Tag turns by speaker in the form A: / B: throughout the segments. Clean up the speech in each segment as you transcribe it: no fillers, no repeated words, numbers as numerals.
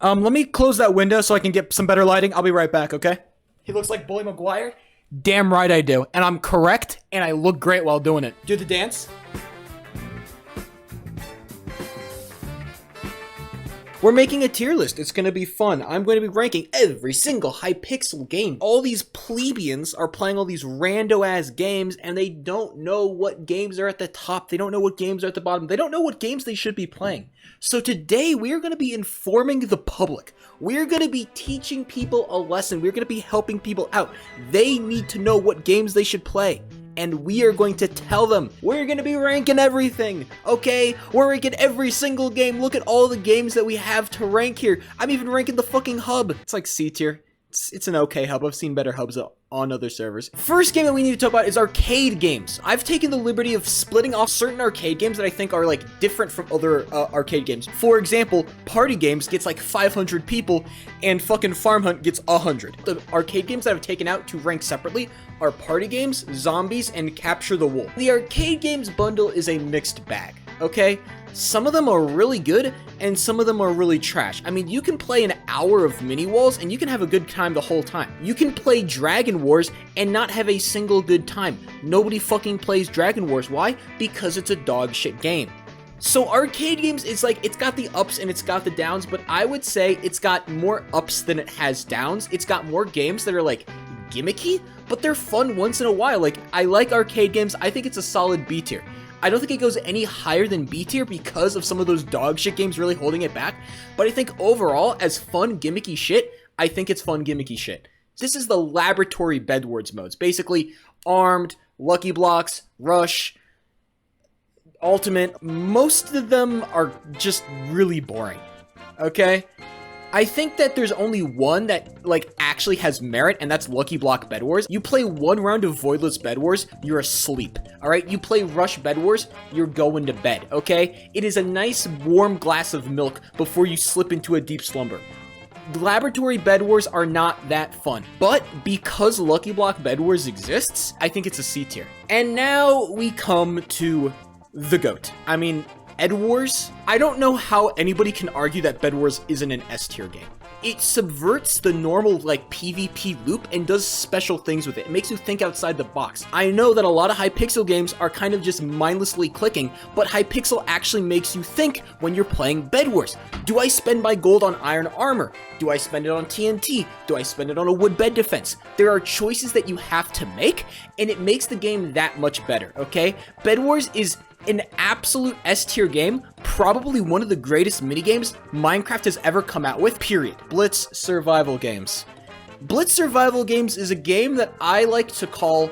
A: Let me close that window so I can get some better lighting. I'll be right back, okay? He looks like Bully Maguire. Damn right I do. And I'm correct, and I look great while doing it. Do the dance. We're making a tier list. It's going to be fun. I'm going to be ranking every single Hypixel game. All these plebeians are playing all these rando-ass games, and they don't know what games are at the top. They don't know what games are at the bottom. They don't know what games they should be playing. So today, we are going to be informing the public. We're going to be teaching people a lesson. We're going to be helping people out. They need to know what games they should play. And we are going to tell them. We're going to be ranking everything, okay? We're ranking every single game. Look at all the games that we have to rank here. I'm even ranking the fucking hub. It's like C tier. It's an okay hub. I've seen better hubs on other servers. First game that we need to talk about is arcade games. I've taken the liberty of splitting off certain arcade games that I think are like different from other arcade games. For example, Party Games gets like 500 people and fucking Farm Hunt gets 100. The arcade games that I've taken out to rank separately are Party Games, Zombies, and Capture the Wool. The arcade games bundle is a mixed bag, okay? Some of them are really good, and some of them are really trash. I mean, you can play an hour of mini walls, and you can have a good time the whole time. You can play Dragon Wars and not have a single good time. Nobody fucking plays Dragon Wars. Why? Because it's a dog shit game. So arcade games, it's like, it's got the ups and it's got the downs, but I would say it's got more ups than it has downs. It's got more games that are like gimmicky, but they're fun once in a while. Like, I like arcade games. I think it's a solid B tier. I don't think it goes any higher than B tier because of some of those dog shit games really holding it back. But I think overall, as fun gimmicky shit, I think it's fun gimmicky shit. This is the laboratory bedwars modes. Basically, Armed, Lucky Blocks, Rush, Ultimate. Most of them are just really boring. Okay? I think that there's only one that, like, actually has merit, and that's Lucky Block Bed Wars. You play one round of Voidless Bed Wars, you're asleep, alright? You play Rush Bed Wars, you're going to bed, okay? It is a nice warm glass of milk before you slip into a deep slumber. Laboratory Bed Wars are not that fun, but because Lucky Block Bed Wars exists, I think it's a C tier. And now we come to the GOAT. I mean, Bed Wars? I don't know how anybody can argue that Bed Wars isn't an S tier game. It subverts the normal, like, PvP loop and does special things with it. It makes you think outside the box. I know that a lot of Hypixel games are kind of just mindlessly clicking, but Hypixel actually makes you think when you're playing Bed Wars. Do I spend my gold on iron armor? Do I spend it on TNT? Do I spend it on a wood bed defense? There are choices that you have to make, and it makes the game that much better, okay? Bed Wars is an absolute S tier game, probably one of the greatest minigames Minecraft has ever come out with, period. Blitz survival games. Blitz survival games is a game that I like to call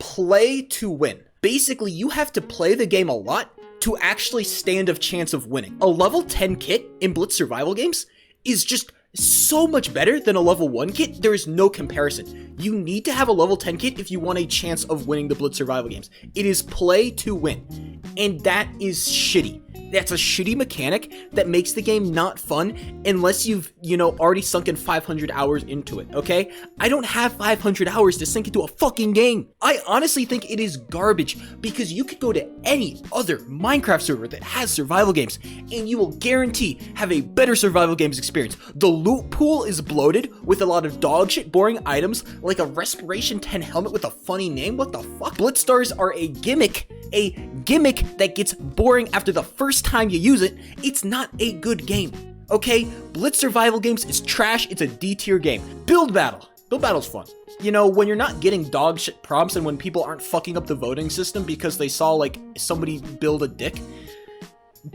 A: play to win. Basically, you have to play the game a lot to actually stand a chance of winning. A level 10 kit in Blitz survival games is just so much better than a level 1 kit. There is no comparison. You need to have a level 10 kit if you want a chance of winning the Blitz survival games. It is play to win, and that is shitty. That's a shitty mechanic that makes the game not fun unless you've, already sunk in 500 hours into it, okay? I don't have 500 hours to sink into a fucking game. I honestly think it is garbage because you could go to any other Minecraft server that has survival games and you will guarantee have a better survival games experience. The loot pool is bloated with a lot of dog shit boring items like a Respiration 10 helmet with a funny name. What the fuck? Blitz stars are a gimmick that gets boring after the first time you use it. It's not a good game, okay? Blitz survival games is trash. It's a D tier game. Build battle's fun. When you're not getting dog shit prompts and when people aren't fucking up the voting system because they saw like somebody build a dick,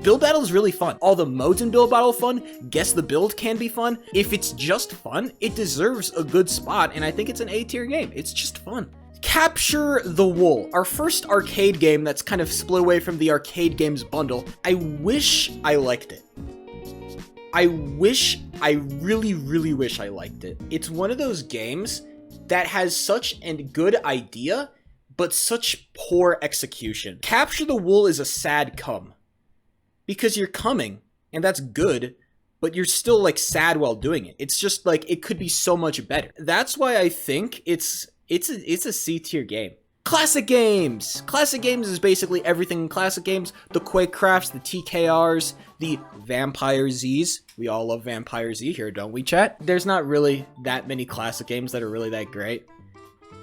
A: build battle is really fun. All the modes in build battle fun. Guess the build can be fun. If it's just fun, it deserves a good spot, and I think it's an A tier game. It's just fun. Capture the Wool, our first arcade game that's kind of split away from the arcade games bundle. I wish I liked it. I really, really wish I liked it. It's one of those games that has such a good idea, but such poor execution. Capture the Wool is a sad come. Because you're coming, and that's good, but you're still, like, sad while doing it. It's just, like, it could be so much better. That's why I think it's a C tier game. Classic games! Classic games is basically everything in classic games. The Quakecrafts, the TKRs, the Vampire Zs. We all love Vampire Z here, don't we, chat? There's not really that many classic games that are really that great.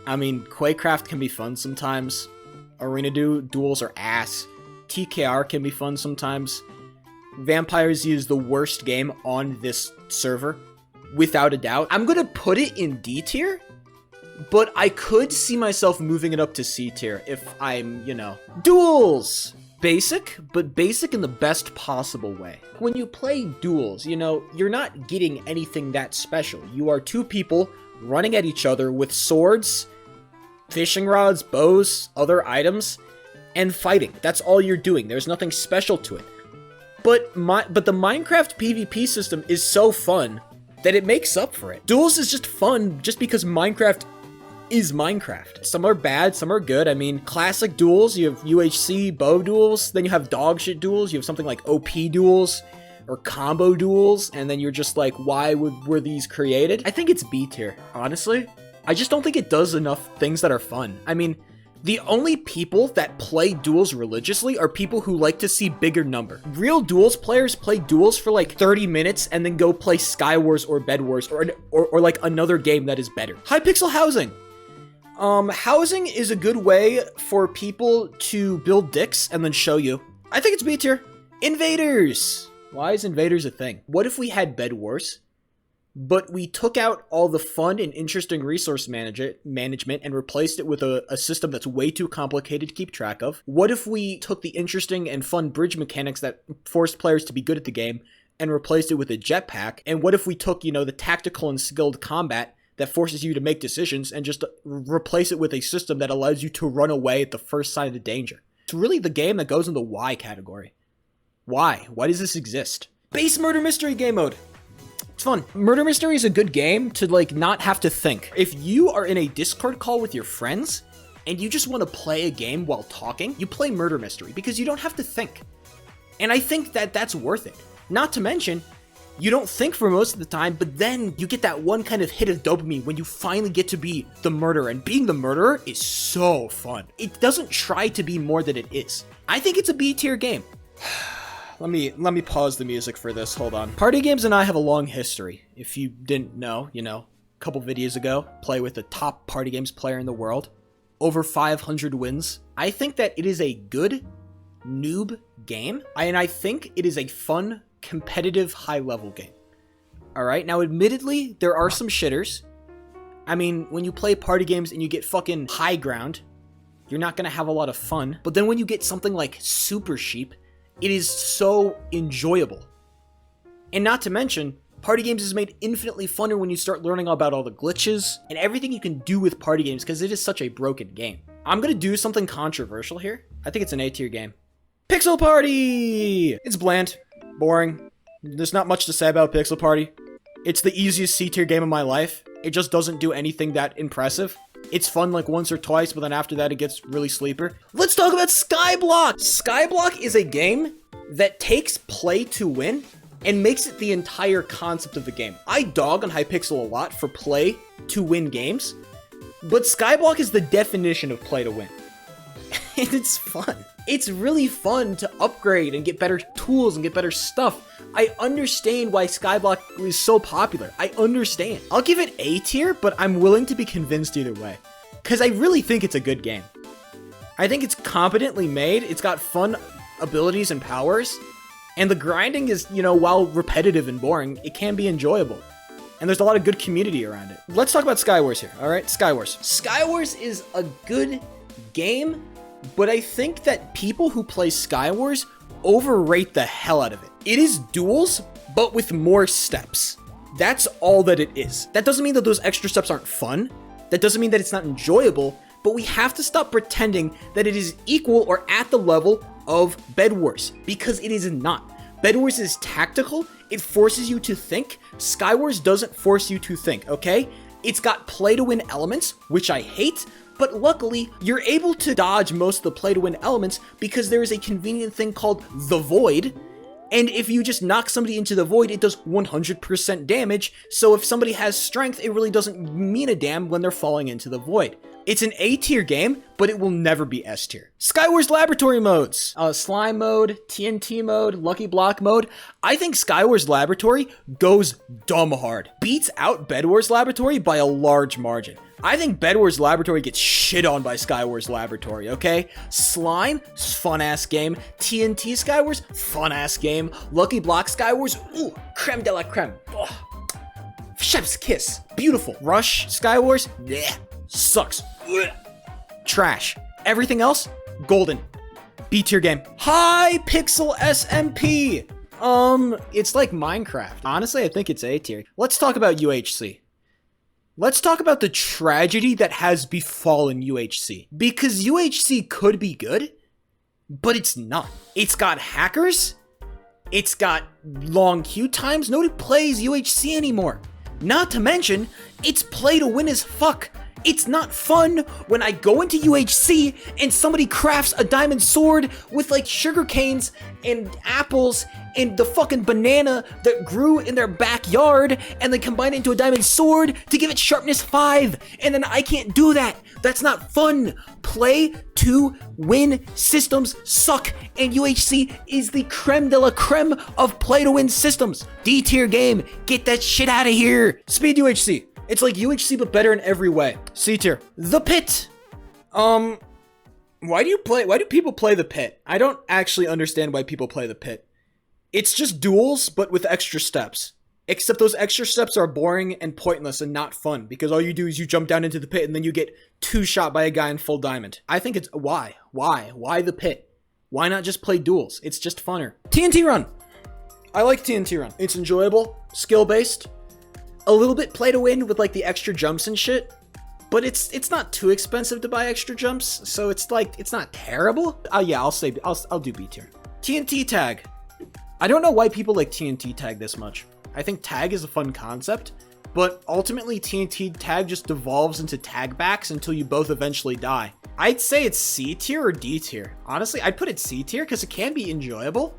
A: I mean, Quakecraft can be fun sometimes. Arena duels are ass. TKR can be fun sometimes. Vampire Z is the worst game on this server, without a doubt. I'm gonna put it in D tier, but I could see myself moving it up to C tier if I'm, you know. Duels! Basic, but basic in the best possible way. When you play duels, you know, you're not getting anything that special. You are two people running at each other with swords, fishing rods, bows, other items, and fighting. That's all you're doing. There's nothing special to it. But the Minecraft PvP system is so fun that it makes up for it. Duels is just fun just because Minecraft is Minecraft. Some are bad, some are good. I mean, classic duels, you have UHC bow duels, then you have dog shit duels, you have something like OP duels, or combo duels, and then you're just like, why were these created? I think it's B tier, honestly. I just don't think it does enough things that are fun. I mean, the only people that play duels religiously are people who like to see bigger number. Real duels players play duels for like 30 minutes and then go play Skywars or Bedwars or like another game that is better. Hypixel housing. Housing is a good way for people to build dicks and then show you. I think it's B tier. Invaders. Why is invaders a thing? What if we had Bedwars, but we took out all the fun and interesting resource management and replaced it with a system that's way too complicated to keep track of? What if we took the interesting and fun bridge mechanics that forced players to be good at the game and replaced it with a jetpack? And what if we took, you know, the tactical and skilled combat that forces you to make decisions and just replace it with a system that allows you to run away at the first sign of danger? It's really the game that goes in the why category. Why? Why does this exist? Base murder mystery game mode. It's fun. Murder mystery is a good game to like not have to think. If you are in a Discord call with your friends and you just want to play a game while talking, you play murder mystery because you don't have to think. And I think that that's worth it. Not to mention, you don't think for most of the time, but then you get that one kind of hit of dopamine when you finally get to be the murderer, and being the murderer is so fun. It doesn't try to be more than it is. I think it's a B tier game. Let me pause the music for this, hold on. Party games and I have a long history. If you didn't know, you know, a couple videos ago, play with the top party games player in the world. Over 500 wins. I think that it is a good noob game, and I think it is a fun, competitive, high-level game. Alright, now admittedly, there are some shitters. I mean, when you play party games and you get fucking high ground, you're not gonna have a lot of fun. But then when you get something like Super Sheep, it is so enjoyable. And not to mention, party games is made infinitely funner when you start learning about all the glitches and everything you can do with party games because it is such a broken game. I'm gonna do something controversial here. I think it's an A tier game. Pixel Party! It's bland, boring. There's not much to say about Pixel Party. It's the easiest C tier game of my life. It just doesn't do anything that impressive. It's fun like once or twice, but then after that it gets really sleeper. Let's talk about Skyblock! Skyblock is a game that takes play to win and makes it the entire concept of the game. I dog on Hypixel a lot for play to win games, but Skyblock is the definition of play to win. And it's fun. It's really fun to upgrade and get better tools and get better stuff. I understand why Skyblock is so popular. I understand. I'll give it A tier, but I'm willing to be convinced either way. Because I really think it's a good game. I think it's competently made. It's got fun abilities and powers. And the grinding is, you know, while repetitive and boring, it can be enjoyable. And there's a lot of good community around it. Let's talk about Skywars here, alright? Skywars. Skywars is a good game, but I think that people who play Skywars overrate the hell out of it. It is duels, but with more steps. That's all that it is. That doesn't mean that those extra steps aren't fun. That doesn't mean that it's not enjoyable, but we have to stop pretending that it is equal or at the level of Bedwars, because it is not. Bedwars is tactical. It forces you to think. Skywars doesn't force you to think, okay? It's got play-to-win elements, which I hate, but luckily, you're able to dodge most of the play-to-win elements because there is a convenient thing called the Void, and if you just knock somebody into the Void, it does 100% damage, so if somebody has strength, it really doesn't mean a damn when they're falling into the Void. It's an A tier game, but it will never be S tier. Skywars Laboratory modes. Slime mode, TNT mode, Lucky Block mode. I think Skywars Laboratory goes dumb hard. Beats out Bedwars Laboratory by a large margin. I think Bedwars Laboratory gets shit on by Skywars Laboratory, okay? Slime, fun-ass game. TNT Skywars, fun-ass game. Lucky Block Skywars, ooh, creme de la creme. Ugh. Chef's kiss, beautiful. Rush Skywars, bleh, sucks. Bleh. Trash. Everything else, golden. B tier game. Hypixel SMP. It's like Minecraft. Honestly, I think it's A tier. Let's talk about UHC. Let's talk about the tragedy that has befallen UHC. Because UHC could be good, but it's not. It's got hackers. It's got long queue times. Nobody plays UHC anymore. Not to mention, it's play to win as fuck. It's not fun when I go into UHC and somebody crafts a diamond sword with like sugar canes and apples and the fucking banana that grew in their backyard, and they combine it into a diamond sword to give it sharpness 5, and then I can't do that. That's not fun. Play to win systems suck, and UHC is the creme de la creme of play to win systems. D tier game, get that shit out of here. Speed UHC. It's like UHC but better in every way. C tier. The Pit. Why do people play The Pit? I don't actually understand why people play The Pit. It's just duels, but with extra steps. Except those extra steps are boring and pointless and not fun, because all you do is you jump down into the pit and then you get 2-shot by a guy in full diamond. I think it's, why? Why The Pit? Why not just play duels? It's just funner. TNT Run. I like TNT Run. It's enjoyable, skill-based, a little bit play to win with like the extra jumps and shit, but it's not too expensive to buy extra jumps, so it's like, it's not terrible. Yeah, I'll do B tier. TNT Tag. I don't know why people like TNT Tag this much. I think tag is a fun concept, but ultimately TNT Tag just devolves into tag backs until you both eventually die. I'd say it's C tier or D tier. Honestly, I'd put it C tier because it can be enjoyable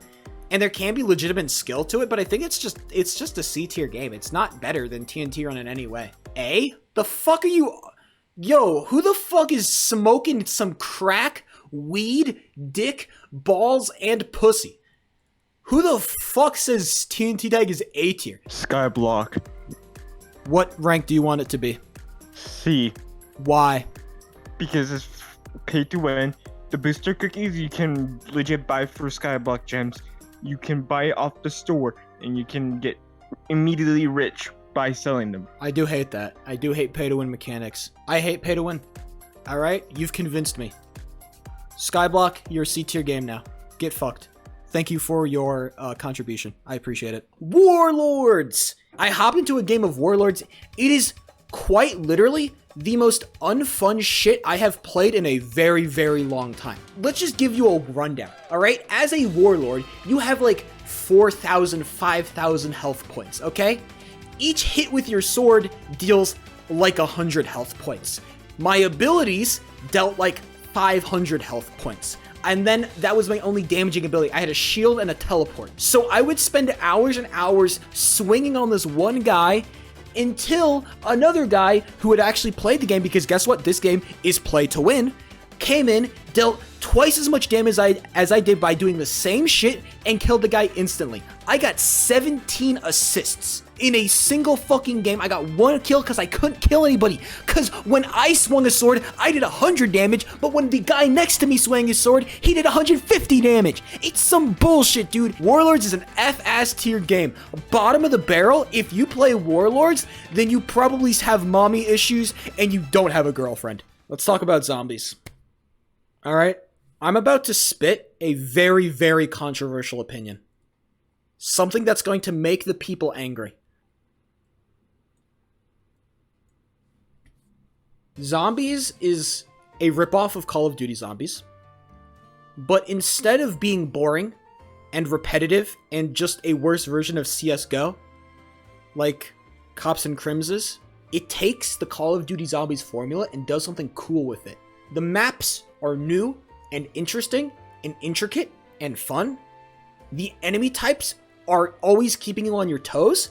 A: and there can be legitimate skill to it, but I think it's just a C tier game. It's not better than TNT Run in any way. A? The fuck are you? Yo, who the fuck is smoking some crack, weed, dick, balls, and pussy? Who the fuck says TNT Tag is A tier?
B: Skyblock.
A: What rank do you want it to be?
B: C.
A: Why?
B: Because it's pay to win. The booster cookies you can legit buy for Skyblock gems. You can buy it off the store and you can get immediately rich by selling them.
A: I do hate that. I do hate pay to win mechanics. I hate pay to win. Alright? You've convinced me. Skyblock, you're a C tier game now. Get fucked. Thank you for your contribution. I appreciate it. Warlords! I hopped into a game of Warlords. It is quite literally the most unfun shit I have played in a very, very long time. Let's just give you a rundown, all right? As a Warlord, you have like 4,000, 5,000 health points, okay? Each hit with your sword deals like 100 health points. My abilities dealt like 500 health points. And then that was my only damaging ability. I had a shield and a teleport. So I would spend hours and hours swinging on this one guy until another guy who had actually played the game, because guess what? This game is play to win, came in, dealt twice as much damage as I did by doing the same shit, and killed the guy instantly. I got 17 assists in a single fucking game. I got 1 kill because I couldn't kill anybody. Because when I swung a sword, I did 100 damage, but when the guy next to me swung his sword, he did 150 damage. It's some bullshit, dude. Warlords is an F-ass tier game. Bottom of the barrel, if you play Warlords, then you probably have mommy issues and you don't have a girlfriend. Let's talk about zombies. All right? I'm about to spit a very, very controversial opinion. Something that's going to make the people angry. Zombies is a ripoff of Call of Duty Zombies, but instead of being boring and repetitive and just a worse version of CSGO, like Cops and Crims is, it takes the Call of Duty Zombies formula and does something cool with it. The maps are new and interesting and intricate and fun. The enemy types are always keeping you on your toes,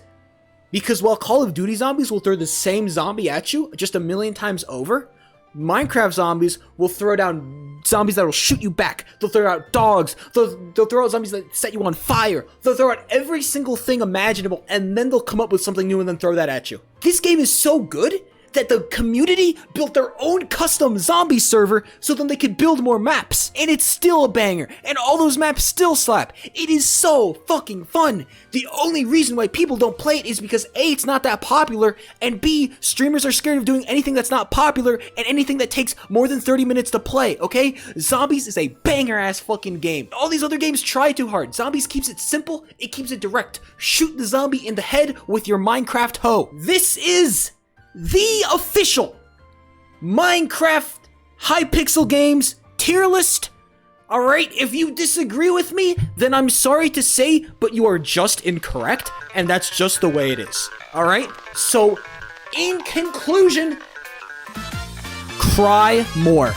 A: because while Call of Duty Zombies will throw the same zombie at you just a million times over, Minecraft zombies will throw down zombies that will shoot you back. They'll throw out dogs. They'll throw out zombies that set you on fire. They'll throw out every single thing imaginable, and then they'll come up with something new and then throw that at you. This game is so good that the community built their own custom zombie server so then they could build more maps. And it's still a banger, and all those maps still slap. It is so fucking fun. The only reason why people don't play it is because A, it's not that popular, and B, streamers are scared of doing anything that's not popular and anything that takes more than 30 minutes to play, okay? Zombies is a banger ass fucking game. All these other games try too hard. Zombies keeps it simple, it keeps it direct. Shoot the zombie in the head with your Minecraft hoe. This is the official Minecraft Hypixel Games tier list. Alright, if you disagree with me, then I'm sorry to say, but you are just incorrect, and that's just the way it is. Alright? So, in conclusion, cry more.